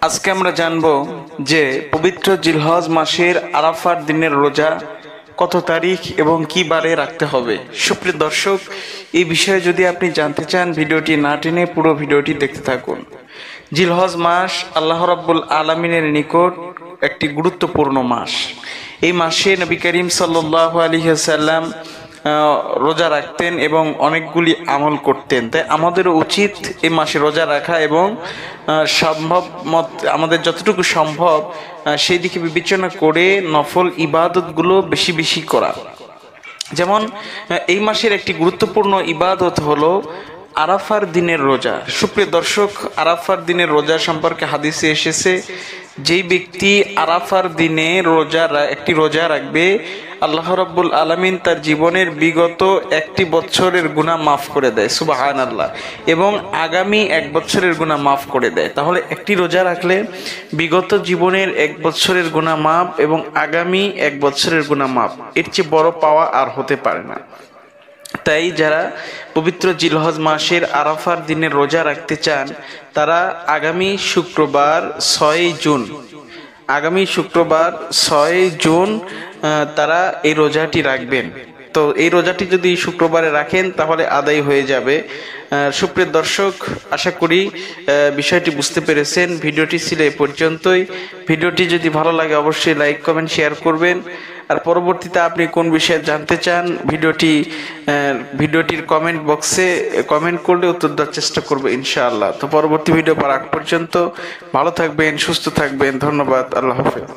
আজকে আমরা জানব যে পবিত্র জিলহজ মাসের আরাফার দিনের রোজা কত তারিখ এবং কি বারে রাখতে হবে। সুপ্রিয় দর্শক, এই বিষয়ে যদি আপনি জানতে চান ভিডিওটি না টেনে পুরো ভিডিওটি দেখতে থাকুন। জিলহজ মাস আল্লাহ রাব্বুল আলামিনের নিকট একটি গুরুত্বপূর্ণ মাস। এই মাসে নবী করিম সাল্লাল্লাহু আলাইহি ওয়াসাল্লাম রোজা রাখতেন এবং অনেকগুলি আমল করতেন। তাই আমাদেরও উচিত এই মাসে রোজা রাখা এবং আমাদের যতটুকু সম্ভব সেই দিকে বিবেচনা করে নফল ইবাদতগুলো বেশি বেশি করা। যেমন এই মাসের একটি গুরুত্বপূর্ণ ইবাদত হলো আরাফার দিনের রোজা। সুপ্রিয় দর্শক, আরাফার দিনের রোজা সম্পর্কে হাদিসে এসেছে, যেই ব্যক্তি আরাফার দিনে একটি রোজা রাখবে, আল্লাহ রাব্বুল আলামিন তার জীবনের বিগত একটি বছরের গুনাহ মাফ করে দেয়। সুবহানাল্লাহ। এবং আগামী এক বছরের গুনাহ মাফ করে দেয়। তাহলে একটি রোজা রাখলে বিগত জীবনের এক বছরের গুনাহ মাফ এবং আগামী এক বছরের গুনাহ মাফ, এর চেয়ে বড় পাওয়া আর হতে পারে না। তাই যারা পবিত্র জিলহজ মাসের আরাফার দিনে রোজা রাখতে চান তারা আগামী শুক্রবার 6 জুন তারা এই রোজাটি রাখবেন। তো এই রোজাটি যদি শুক্রবারে রাখেন তাহলে আদায় হয়ে যাবে। সুপ্রিয় দর্শক, আশা করি বিষয়টি বুঝতে পেরেছেন। ভিডিওটি ছিল এ পর্যন্তই। ভিডিওটি যদি ভালো লাগে অবশ্যই লাইক কমেন্ট শেয়ার করবেন। আর পরবর্তীতে আপনি কোন বিষয়ে জানতে চান ভিডিওটির কমেন্ট বক্সে কমেন্ট করলে উত্তর দেওয়ার চেষ্টা করবো ইনশাআল্লাহ। তো পরবর্তী ভিডিও পাওয়ার আগ পর্যন্ত ভালো থাকবেন, সুস্থ থাকবেন। ধন্যবাদ। আল্লাহ হাফেজ।